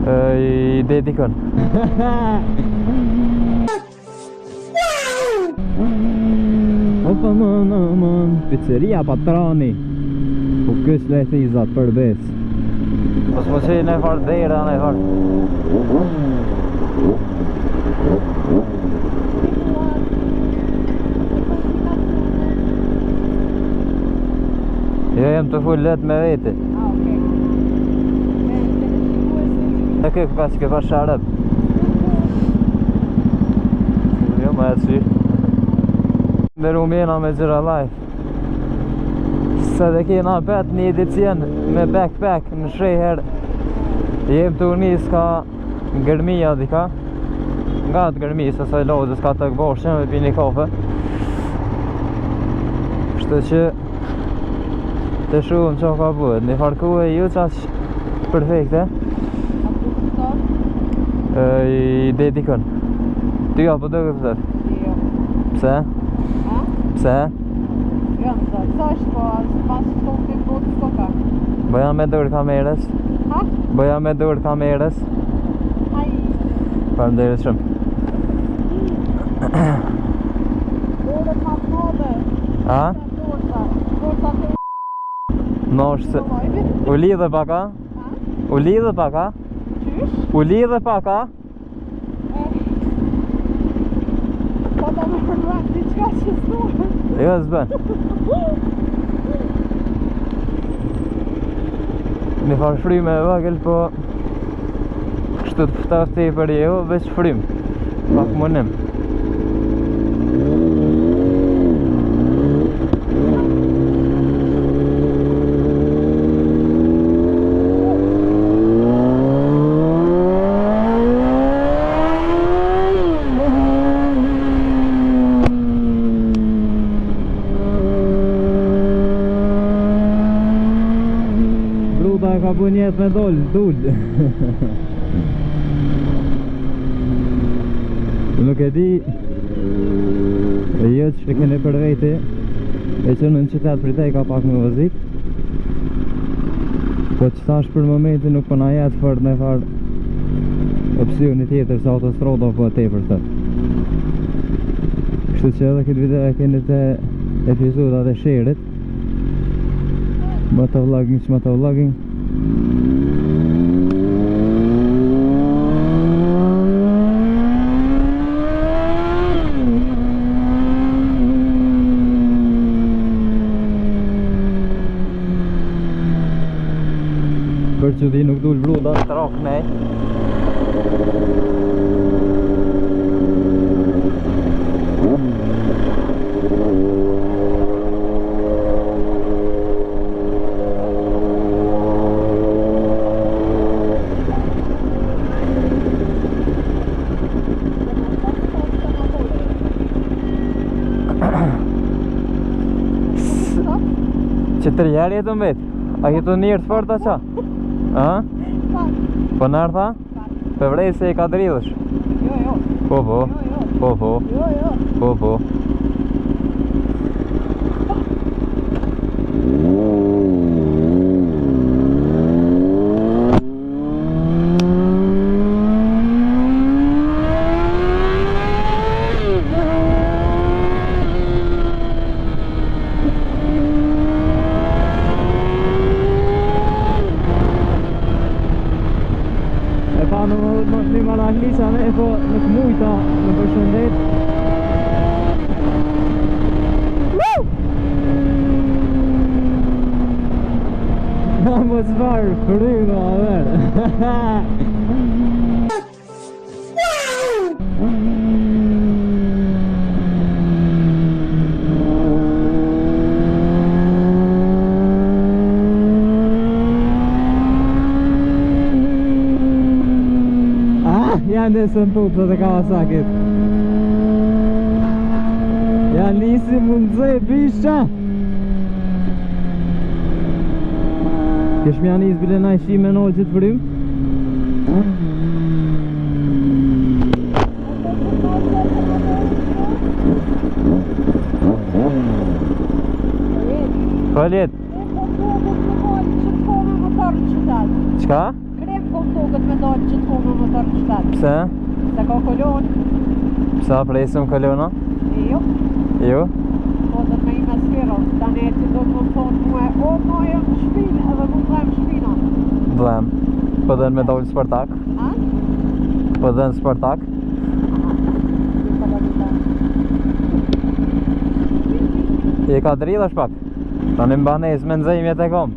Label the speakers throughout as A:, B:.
A: I dedikon. Aman, pizzeria patroni. Po kësh lehthizat për bes. Mos më qej në far dera në far. Jo, jam të full let me vete. E ke pas ke pas sharap. Jo, ma e të me rumena me gjëra live. Se dhe kena pet një edicion me backpack në shreher. Jem të unis ka gërmija dika. Nga të gërmija se saj lodhës ka të këboshën me pi një kafe. Shtë që të shumë që ka bëhet. Një farku e ju qash perfekte. I dedikon. Ty apo do këtë tërë?
B: Jo.
A: Pse? Pse?
B: Jo, në të tësh, po pas të të të stoka.
A: Bëja me dur kamerës.
B: Ha?
A: Bëja me dur kamerës.
B: Aj.
A: Faleminderit shumë.
B: Dore ma mëdhe.
A: A?
B: Dorsa të
A: No, është... U lidhe paka? U lidhe paka?
B: qysh?
A: U lidhe paka?
B: Po da më përduat diqka që s'duhet.
A: Jo, s'bën. Një farë fryme e vagel, po kështu të ftafti për jo, veç frym. Pak mënim. Ka bu njetë me dull. Nuk e di e jo që kene për vete e që në qytet pritej ka pak më vëzik, po që tash për momentin nuk përna jetë fërë në farë opcioni tjetër se autostrada po e tepër të. Kështu që edhe këtë video e keni të epizodat e sherit, motovlogging që motovlogging. Për që di nuk dull vruda të rak nej. Që të rjerë jetë mbet? A jetë njërë të fërta qa? A? Po nërë tha? Për vrej se i ka dridhësh?
B: Jo.
A: Po.
B: Jo.
A: Po. Në Malaglisa me e po nuk mujta në përshëndet. Në më zvarë fryma a verë. Janë desën pupët e Kawasakit. Janë nisi mund zë bisha. Kesh mja nis bile na i shi me nojë që të frym. Falet.
B: Qka?
A: Qka?
B: Krem kom tokët me dalë që të komë më motor në shtetë.
A: Pse?
B: Se ka kolon.
A: Pse presim kolona?
B: Jo.
A: Jo?
B: Po dhe me i me sfero. Tani që do të më thonë muhe, o, ma e në shpinë edhe mu dhem shpina.
A: Dhem. Po dhe në me dalë Spartak?
B: Ha?
A: Po dhe në Spartak? I ka dridhash pak. Tani mbanes me nxejmjet e kom.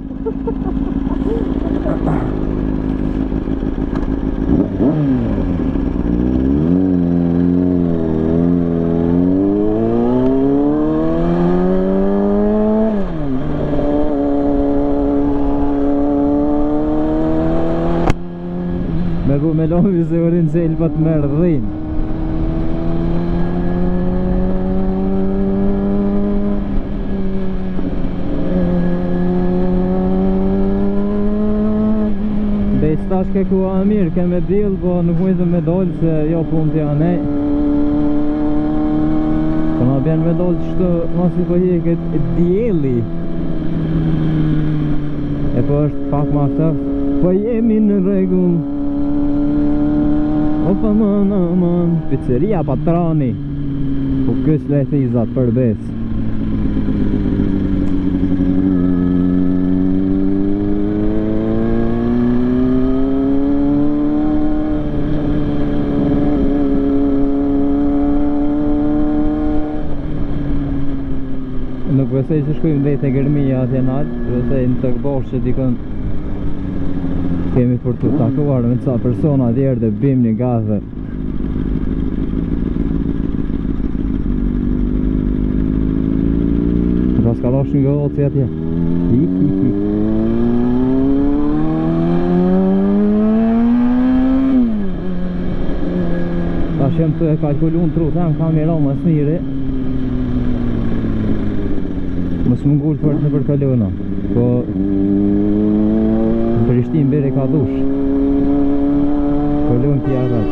A: Me bu me lovi se urin qelë pa të merë dhin. Tash ke ku a mirë, ke me dil, po nuk mujtë me dollë se jo punë t'ja ne. Po na bjen me dollë qështu, mos i po hjeket djeli. E po është pak ma shëftë, po jemi në regull. Opa man, pizzeria Patrani. Po kësë lehthizat për besë. Nuk besoj që shkojmë dhe të gërmija atje nalë, besoj në të këbosh që dikon kemi për të takuar me ca persona djerë dhe bim një gazë. Ka s'kalosh një gëllë që atje. Ta shem të e kalkulu në trutën, kameron më smire. Mos më ngullë fort në për kalona. Po në Prishtinë bere ka dush. Kalon t'ja atat.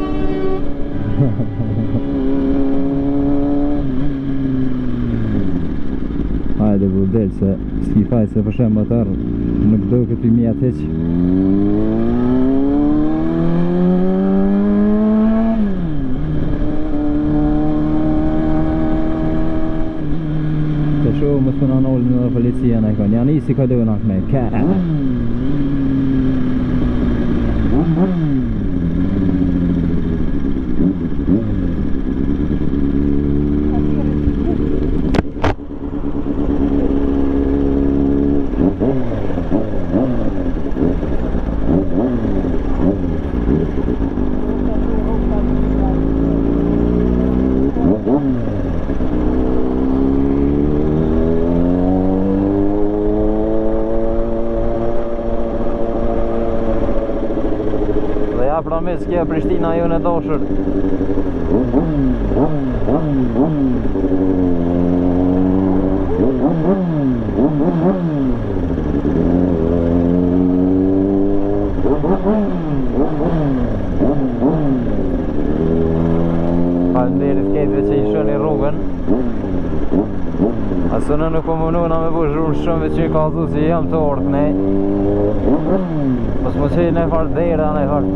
A: Hajde burdel se s'ki faj se për shemë motor nuk do këtë i mija teq. Mos më në nëllë në policia në ikon, janë isi kalona me kërë. Promis kje Prishtina ju në doshër. Faleminderit ketëve që i shoni rrugën. Asë në nuk po mununa me bu zhurë shumë që i ka dhu si jam të orkë ne. Mos më që i ne farë dhejra ne farë.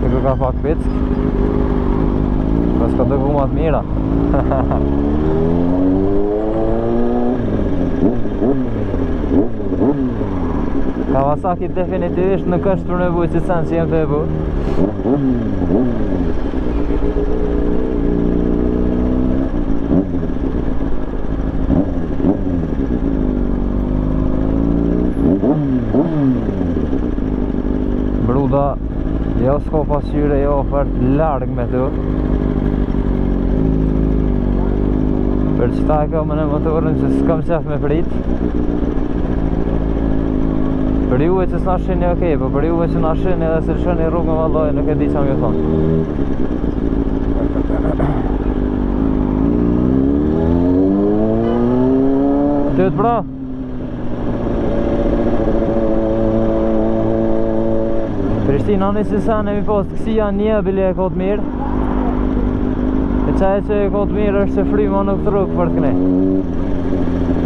A: Shtë ka pak pick. Pas ka të gumat mira. Kawasaki definitivisht nuk është për nevojë që sen që jem të e bu. Bruda jo s'ko pasqyre, jo ofert larg me të. Për qëta e kam në motorën që s'kam qef me prit. Për juve që s'na shini okej, po për juve që na shini edhe se shini rrugën vallaj, nuk e di që më thonë. Tëtë pra? Prishtina në si sa nemi pas të kësia një bile e kotë mirë. E qaj që e kotë mirë është se fryma nuk të rukë për të këne.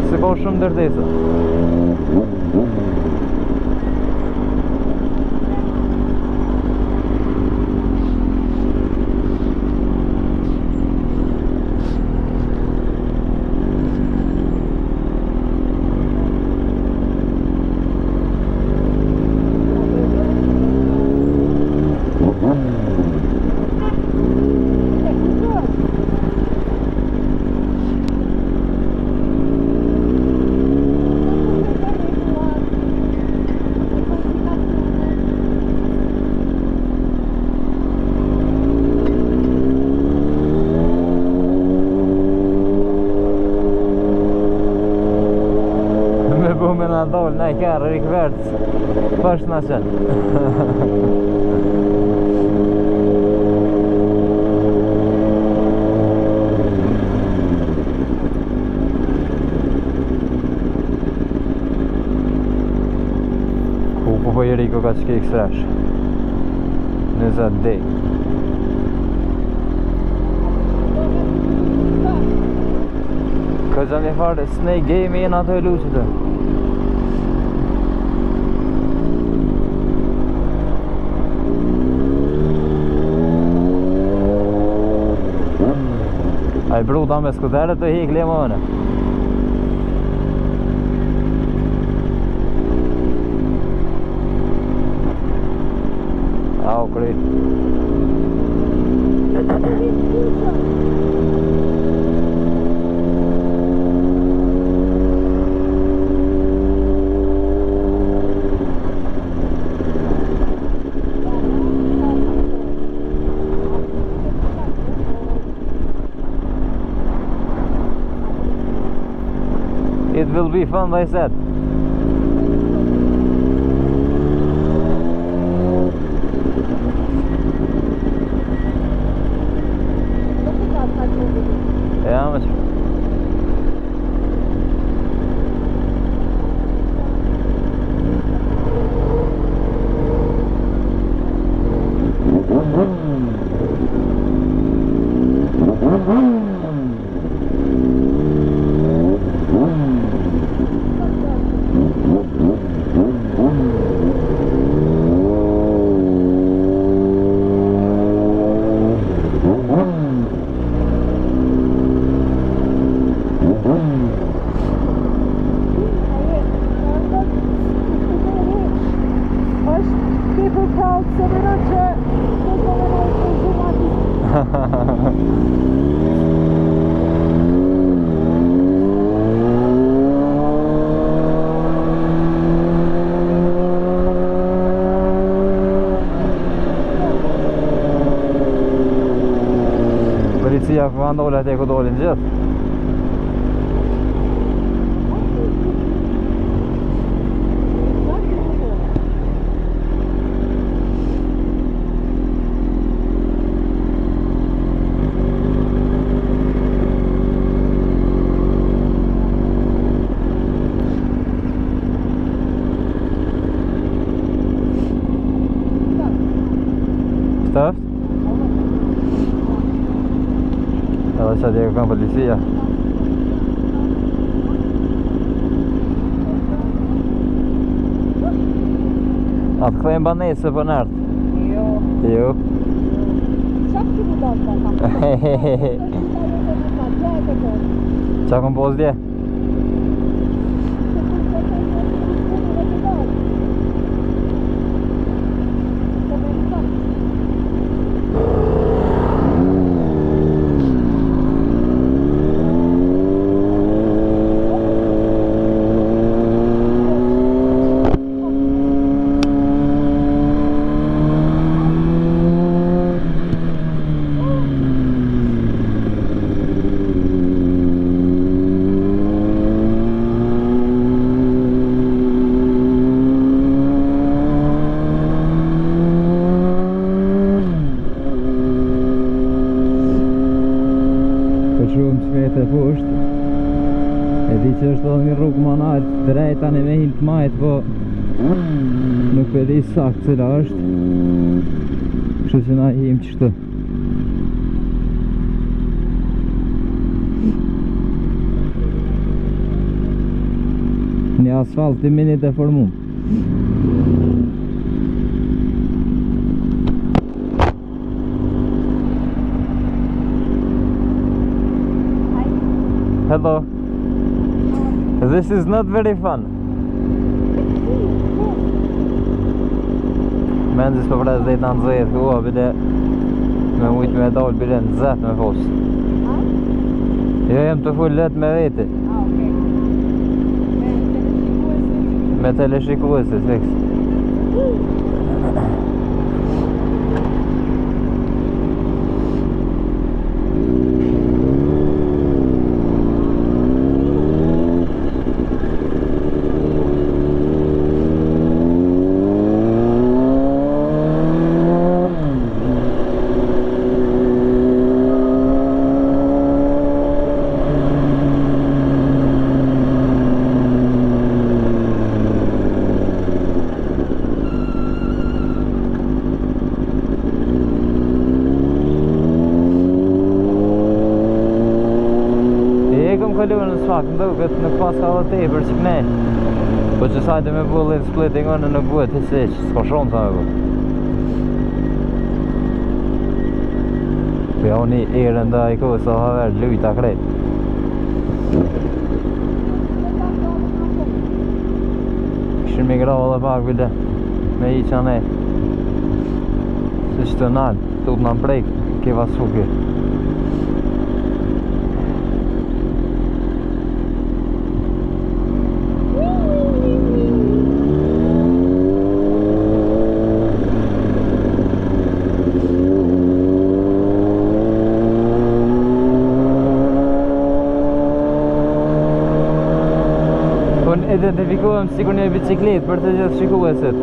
A: Se ka shumë dërtesa. Me na dollë, na I kërë rikëvertës Pash na qenë Ku po I Riko ka që ke X-Rash 20 day Ka që një farë Snake Game jenë ato e luqë të Ai bruta me skuterët të hik le mëne Au kri It will be fun, they said. Ja, mas... Policia ku ndolet e ku dolin gjithë. Stëft? Edhe që atje kanë policia. A të këthejmë banesë për nërtë?
B: Jo.
A: Jo.
B: Qa këtë mu do të ka?
A: Qa kom pos dje? Shumë smete poshtë E di që është edhe një rrugë ma naltë, drejt tani me hinë të majtë, po nuk për di saktë cila është. Kështu që na him qështu. Një asfalt i mini deformum. Hello. This is not very fun. Mendis po vras dhejt në nëzjet, ku bide me mujt me dalë bide në zet me fos. Jo, jem të full let me veti.
B: Okej.
A: Me teleshikuesit, fix. Kaluar në sfak, në duket nuk pas ka dhe tepër që kënej. Po që sajtë me bu lane splitting në nuk buhet të seq, s'ka shumë sa me bu. Po ja unë i erë nda i kohë sa haver lujta krejt. Këshën mi grava dhe pak bile me i qa nej. Se që të nalë, të ut në prejk, keva s'fuki. Identifikohem sikur një biciklet për të gjithë shikuesit.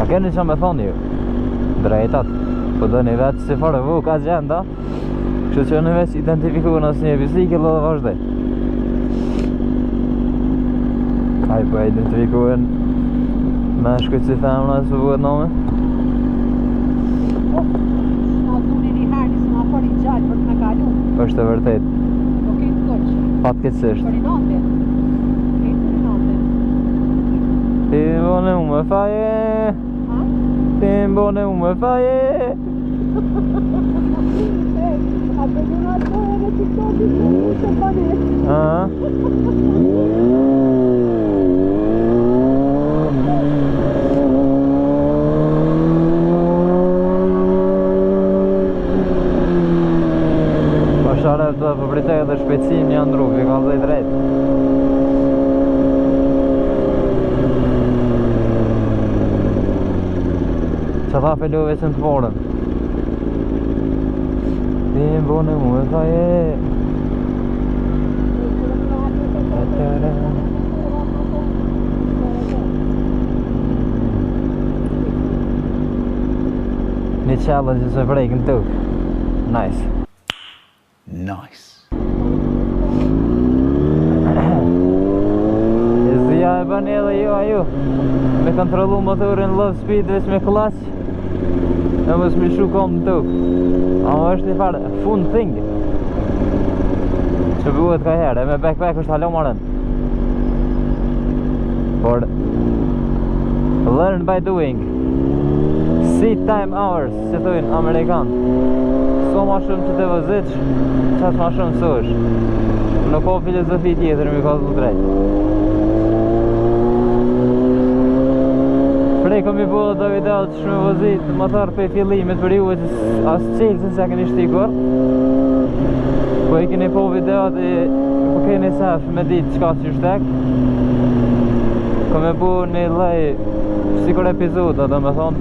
A: A keni që me thonë ju? Drejtat. Po do një vetë si fare vu ka gjenda. Kështu që në veç identifikohen asë një biciklet dhe vazhdej. Kaj po identifikohen me shkujt si femna së buhet nome.
B: Ma dhuni një herë nisë ma fori gjallë për të me kalu.
A: Është e vërtet. Fatkeqësisht.
B: Për i natë.
A: Ti mbone u me faje. Ti mbone u me faje.
B: A përgjuna të e në TikTok-i të panet.
A: Share të përbritej dhe shpecim një ndru, vi ka dhe i drejt. Që tha pelove që në të morën. Ti më bone mu e faje. Një challenge që se vrejkën tuk. Nice.
C: Nice.
A: Zia e bani edhe ju aju me kontrolu motorin low speed veç me clutch e mos me shu kom në tuk. Ama është një farë fun thing që buhet ka herë, e me backpack është halo marën. Por learn by doing. Seat time hours, që thujnë Amerikanë. So ma shumë që të vëzitsh, qas ma shumë sush. Nuk ka filozofi tjetër, mi ka të drejt. Prej kom i bërë do video që shme vëzit motor për fillimit për juve që asë qelësin se keni shtikur. Po i keni po video dhe po keni sef me ditë qka që shtek. Kom i bërë një lej sikur epizoda, do me thonë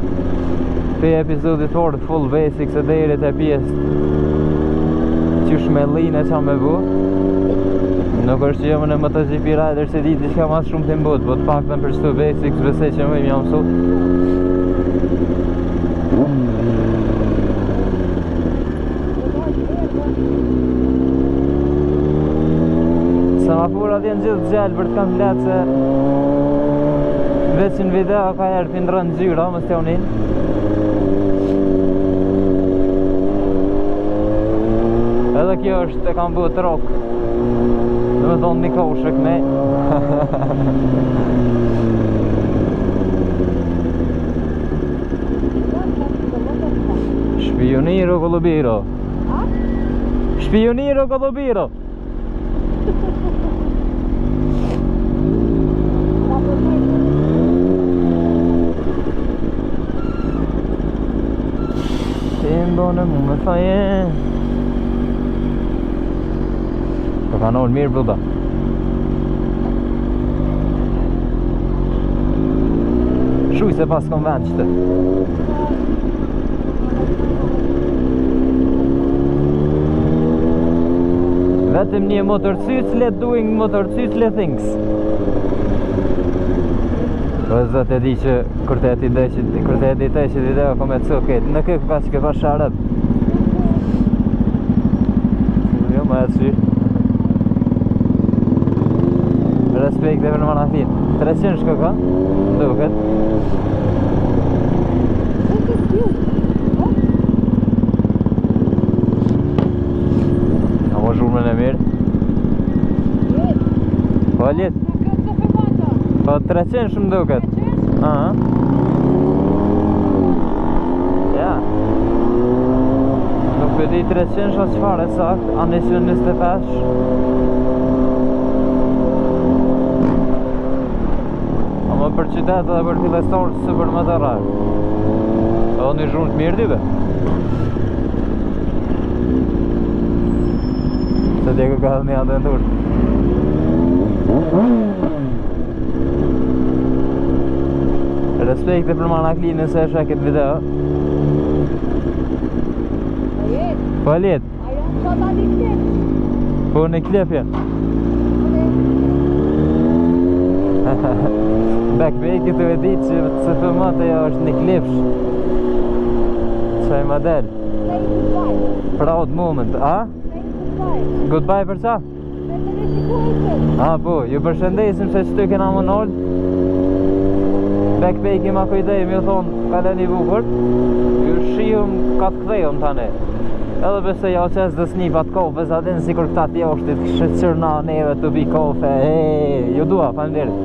A: për epizodit orë full basics e derit e pjesë qysh me line qa me bu. Nuk është që jëmë në MotoGP rider se ditë që ka mas shumë të mbut, po të pak të për shtu basics besej që më jam mësu. Semaforat janë gjithë gjallë për të kam fletë se veç në video ka herë pindrën gjyra, më stjonin. Edhe kjo është e kam bëhet rock. Dhe me thonë një koshëk me. Shpioniro Golubiro. Shpioniro Golubiro. Në mu me thaje po ka nërë mirë bëda shuj se pas kom vend qëtë vetëm një motorcycle doing motorcycle things. Po zot e di që kur të e di të që video kom e cuket në këtë pas që pas sharët jo ma e sy respekt e për në manafin 300 shko ka duket a mo zhurmën e mirë po ljet po 300 shumë duket. Aha. Ja. Nuk për di 300 shë qëfar e sakt, a 125. Ama për qytetë dhe për filestorë së për më të rarë. Edhe një zhurmë të mirë dibe. Se djeko ka dhe një atë në turë. Respekte për Manakli nëse e shë këtë video. Po e ljetë?
B: Ajo në qëta një klip.
A: Po në klip janë. Backpack të e ditë që të filmat e jo është një klipsh. Qaj model. Proud moment, a? Goodbye për qa? A po, ju përshëndesim se që të kena më nëllë. Backpack i ma kujdej, mi u thonë, kalen i bukur. Ju shihëm ka të kthejëm tani. Edhe përse ja qes dhe snipat kofe, sa din si kur këta tjoshtit, kështë qërna neve të bi kofe. Ju dua, falemderit.